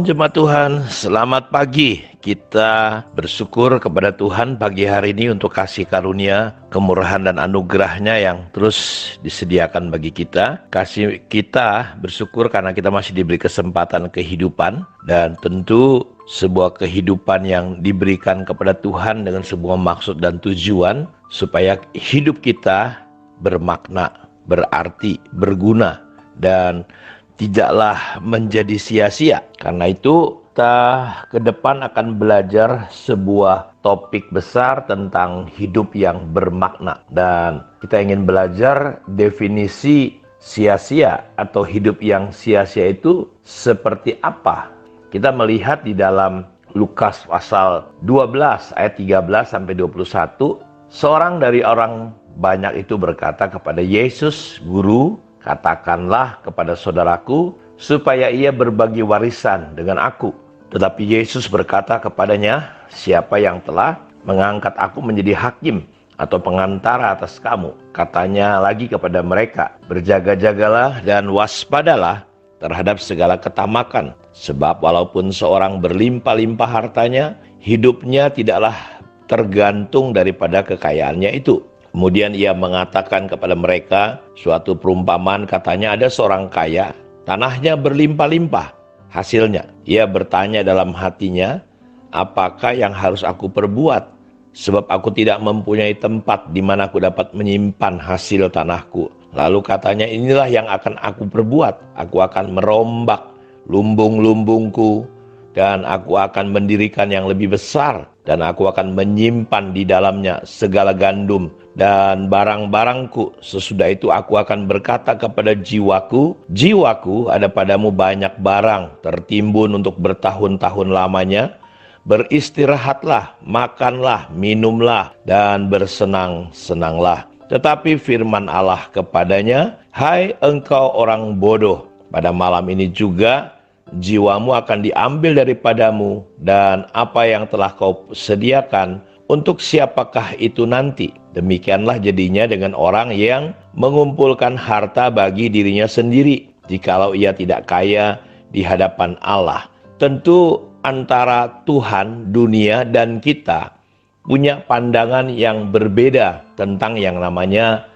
jemaat Tuhan, selamat pagi. Kita bersyukur kepada Tuhan pagi hari ini untuk kasih karunia, kemurahan dan anugerahnya yang terus disediakan bagi kita. Kasih kita bersyukur karena kita masih diberi kesempatan kehidupan, dan tentu sebuah kehidupan yang diberikan kepada Tuhan dengan sebuah maksud dan tujuan supaya hidup kita bermakna, berarti, berguna, dan tidaklah menjadi sia-sia. Karena itu kita ke depan akan belajar sebuah topik besar tentang hidup yang bermakna. Dan kita ingin belajar definisi sia-sia atau hidup yang sia-sia itu seperti apa. Kita melihat di dalam Lukas pasal 12 ayat 13 sampai 21, seorang dari orang banyak itu berkata kepada Yesus, "Guru, katakanlah kepada saudaraku supaya ia berbagi warisan dengan aku." Tetapi Yesus berkata kepadanya, "Siapa yang telah mengangkat aku menjadi hakim atau pengantara atas kamu?" Katanya lagi kepada mereka, "Berjaga-jagalah dan waspadalah terhadap segala ketamakan. Sebab walaupun seorang berlimpah-limpah hartanya, hidupnya tidaklah tergantung daripada kekayaannya itu." Kemudian ia mengatakan kepada mereka suatu perumpamaan, katanya ada seorang kaya, tanahnya berlimpah-limpah hasilnya. Ia bertanya dalam hatinya, "Apakah yang harus aku perbuat? Sebab aku tidak mempunyai tempat di mana aku dapat menyimpan hasil tanahku." Lalu katanya, "Inilah yang akan aku perbuat. Aku akan merombak lumbung-lumbungku dan aku akan mendirikan yang lebih besar, dan aku akan menyimpan di dalamnya segala gandum dan barang-barangku. Sesudah itu aku akan berkata kepada jiwaku, jiwaku, ada padamu banyak barang tertimbun untuk bertahun-tahun lamanya. Beristirahatlah, makanlah, minumlah, dan bersenang-senanglah." Tetapi firman Allah kepadanya, "Hai engkau orang bodoh, pada malam ini juga jiwamu akan diambil daripadamu, dan apa yang telah kau sediakan, untuk siapakah itu nanti?" Demikianlah jadinya dengan orang yang mengumpulkan harta bagi dirinya sendiri, jikalau ia tidak kaya di hadapan Allah. Tentu antara Tuhan, dunia, dan kita punya pandangan yang berbeda tentang yang namanya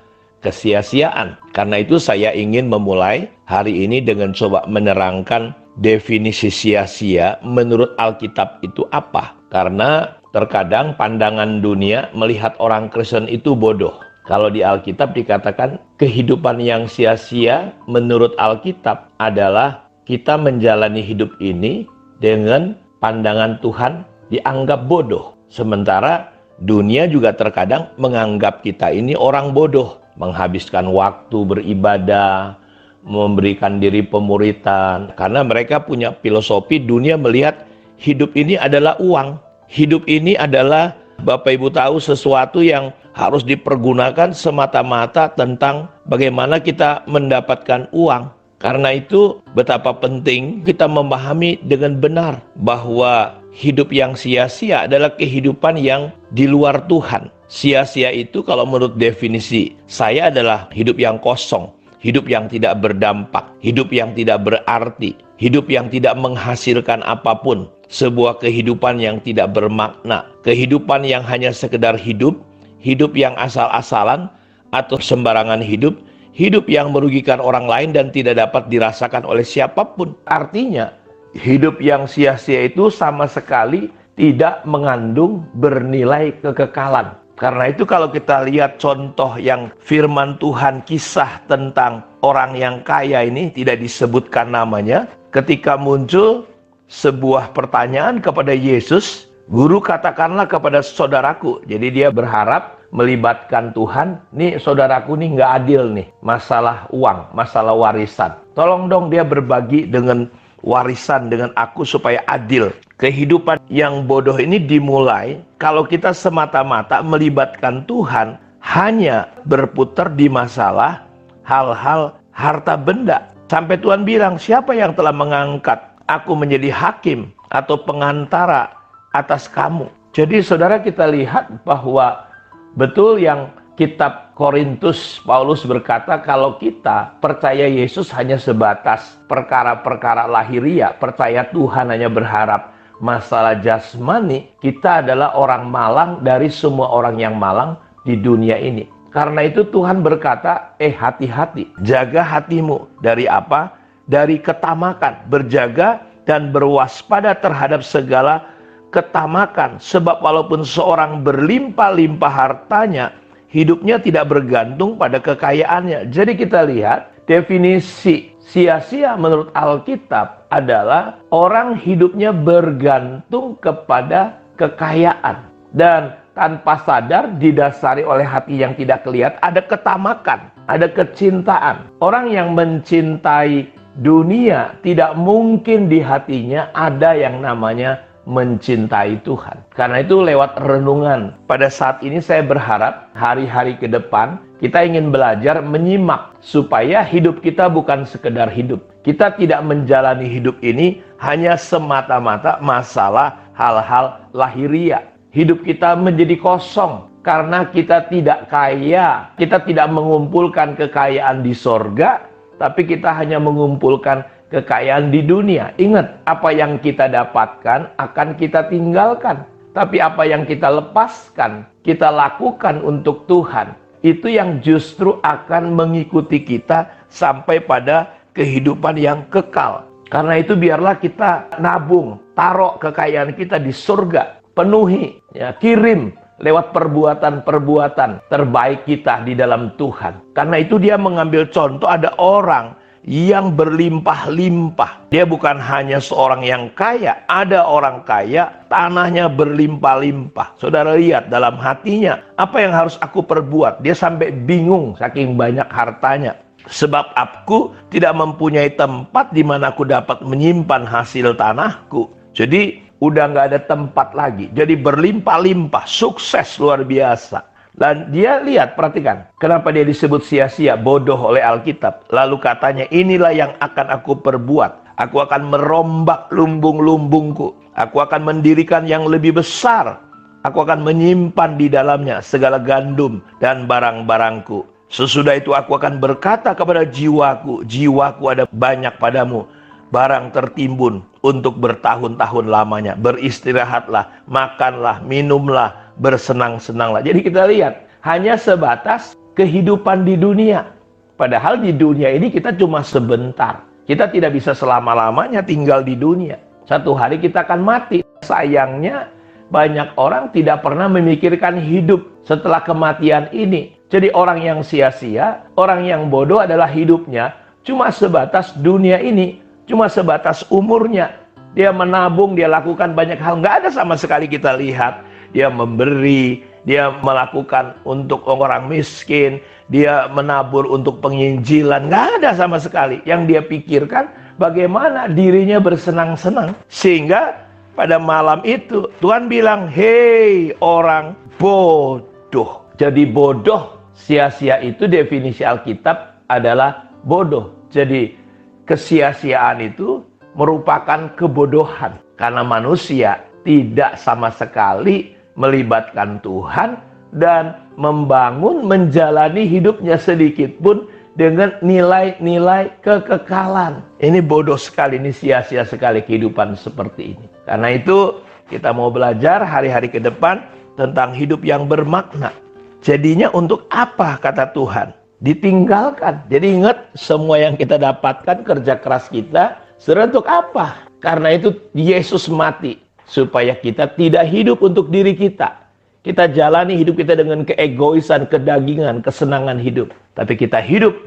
kesia-siaan. Karena itu saya ingin memulai hari ini dengan coba menerangkan definisi sia-sia menurut Alkitab itu apa. Karena terkadang pandangan dunia melihat orang Kristen itu bodoh. Kalau di Alkitab dikatakan kehidupan yang sia-sia menurut Alkitab adalah kita menjalani hidup ini dengan pandangan Tuhan dianggap bodoh. Sementara dunia juga terkadang menganggap kita ini orang bodoh, menghabiskan waktu beribadah, memberikan diri pemuritan, karena mereka punya filosofi dunia melihat hidup ini adalah uang. Hidup ini adalah, Bapak Ibu tahu, sesuatu yang harus dipergunakan semata-mata tentang bagaimana kita mendapatkan uang. Karena itu betapa penting kita memahami dengan benar bahwa hidup yang sia-sia adalah kehidupan yang di luar Tuhan. Sia-sia itu kalau menurut definisi saya adalah hidup yang kosong, hidup yang tidak berdampak, hidup yang tidak berarti, hidup yang tidak menghasilkan apapun, sebuah kehidupan yang tidak bermakna, kehidupan yang hanya sekedar hidup, hidup yang asal-asalan atau sembarangan hidup, hidup yang merugikan orang lain dan tidak dapat dirasakan oleh siapapun. Artinya, hidup yang sia-sia itu sama sekali tidak mengandung bernilai kekekalan. Karena itu kalau kita lihat contoh yang firman Tuhan, kisah tentang orang yang kaya ini tidak disebutkan namanya. Ketika muncul sebuah pertanyaan kepada Yesus, "Guru, katakanlah kepada saudaraku." Jadi dia berharap melibatkan Tuhan. Nih saudaraku nih nggak adil nih, masalah uang, masalah warisan. Tolong dong dia berbagi dengan warisan dengan aku supaya adil. Kehidupan yang bodoh ini dimulai kalau kita semata-mata melibatkan Tuhan hanya berputar di masalah hal-hal harta benda. Sampai Tuhan bilang, "Siapa yang telah mengangkat aku menjadi hakim atau pengantara atas kamu?" Jadi saudara, kita lihat bahwa betul yang kitab Korintus, Paulus berkata kalau kita percaya Yesus hanya sebatas perkara-perkara lahiria, percaya Tuhan hanya berharap masalah jasmani, kita adalah orang malang dari semua orang yang malang di dunia ini. Karena itu Tuhan berkata, hati-hati, jaga hatimu. Dari apa? Dari ketamakan, berjaga dan berwaspada terhadap segala ketamakan. Sebab walaupun seorang berlimpah-limpah hartanya, hidupnya tidak bergantung pada kekayaannya. Jadi kita lihat definisi sia-sia menurut Alkitab adalah orang hidupnya bergantung kepada kekayaan. Dan tanpa sadar didasari oleh hati yang tidak kelihatan, ada ketamakan, ada kecintaan. Orang yang mencintai dunia tidak mungkin di hatinya ada yang namanya mencintai Tuhan. Karena itu lewat renungan pada saat ini saya berharap hari-hari ke depan kita ingin belajar menyimak supaya hidup kita bukan sekedar hidup. Kita tidak menjalani hidup ini hanya semata-mata masalah hal-hal lahiria. Hidup kita menjadi kosong karena kita tidak kaya. Kita tidak mengumpulkan kekayaan di sorga, tapi kita hanya mengumpulkan kekayaan di dunia. Ingat, apa yang kita dapatkan akan kita tinggalkan. Tapi apa yang kita lepaskan, kita lakukan untuk Tuhan. Itu yang justru akan mengikuti kita sampai pada kehidupan yang kekal. Karena itu biarlah kita nabung, taruh kekayaan kita di surga. Penuhi, ya, kirim lewat perbuatan-perbuatan terbaik kita di dalam Tuhan. Karena itu dia mengambil contoh ada orang yang berlimpah-limpah. Dia bukan hanya seorang yang kaya, ada orang kaya, tanahnya berlimpah-limpah. Saudara lihat dalam hatinya, apa yang harus aku perbuat? Dia sampai bingung saking banyak hartanya. Sebab aku tidak mempunyai tempat di mana aku dapat menyimpan hasil tanahku. Jadi udah nggak ada tempat lagi. Jadi berlimpah-limpah, sukses luar biasa. Dan dia lihat, perhatikan, kenapa dia disebut sia-sia, bodoh oleh Alkitab. Lalu katanya, inilah yang akan aku perbuat. Aku akan merombak lumbung-lumbungku. Aku akan mendirikan yang lebih besar. Aku akan menyimpan di dalamnya segala gandum dan barang-barangku. Sesudah itu aku akan berkata kepada jiwaku, jiwaku ada banyak padamu. Barang tertimbun untuk bertahun-tahun lamanya. Beristirahatlah, makanlah, minumlah, bersenang-senanglah. Jadi kita lihat, hanya sebatas kehidupan di dunia. Padahal di dunia ini kita cuma sebentar. Kita tidak bisa selama-lamanya tinggal di dunia. Satu hari kita akan mati. Sayangnya banyak orang tidak pernah memikirkan hidup setelah kematian ini. Jadi orang yang sia-sia, orang yang bodoh adalah hidupnya cuma sebatas dunia ini. Cuma sebatas umurnya. Dia menabung, dia lakukan banyak hal. Nggak ada sama sekali kita lihat. Dia memberi, dia melakukan untuk orang miskin, dia menabur untuk penginjilan. Nggak ada sama sekali. Yang dia pikirkan bagaimana dirinya bersenang-senang. Sehingga pada malam itu Tuhan bilang, hei orang bodoh. Jadi bodoh, sia-sia itu definisi Alkitab adalah bodoh. Jadi kesia-siaan itu merupakan kebodohan. Karena manusia tidak sama sekali melibatkan Tuhan dan membangun, menjalani hidupnya sedikit pun dengan nilai-nilai kekekalan. Ini bodoh sekali, ini sia-sia sekali kehidupan seperti ini. Karena itu kita mau belajar hari-hari ke depan tentang hidup yang bermakna. Jadinya untuk apa kata Tuhan? Ditinggalkan. Jadi ingat, semua yang kita dapatkan, kerja keras kita, sebenarnya untuk apa? Karena itu Yesus mati supaya kita tidak hidup untuk diri kita. Kita jalani hidup kita dengan keegoisan, kedagingan, kesenangan hidup. Tapi kita hidup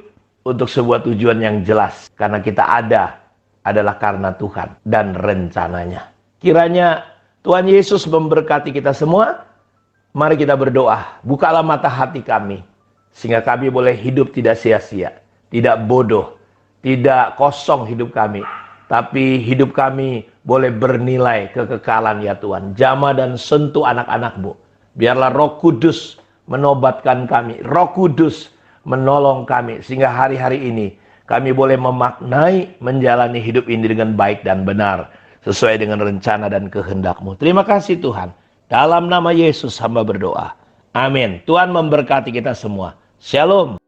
untuk sebuah tujuan yang jelas. Karena kita adalah karena Tuhan dan rencananya. Kiranya Tuhan Yesus memberkati kita semua. Mari kita berdoa. Bukalah mata hati kami, sehingga kami boleh hidup tidak sia-sia, tidak bodoh, tidak kosong hidup kami. Tapi hidup kami boleh bernilai kekekalan ya Tuhan. Jamah dan sentuh anak-anak-Mu. Biarlah Roh Kudus menobatkan kami. Roh Kudus menolong kami. Sehingga hari-hari ini kami boleh memaknai, menjalani hidup ini dengan baik dan benar. Sesuai dengan rencana dan kehendak-Mu. Terima kasih Tuhan. Dalam nama Yesus hamba berdoa. Amin. Tuhan memberkati kita semua. Shalom.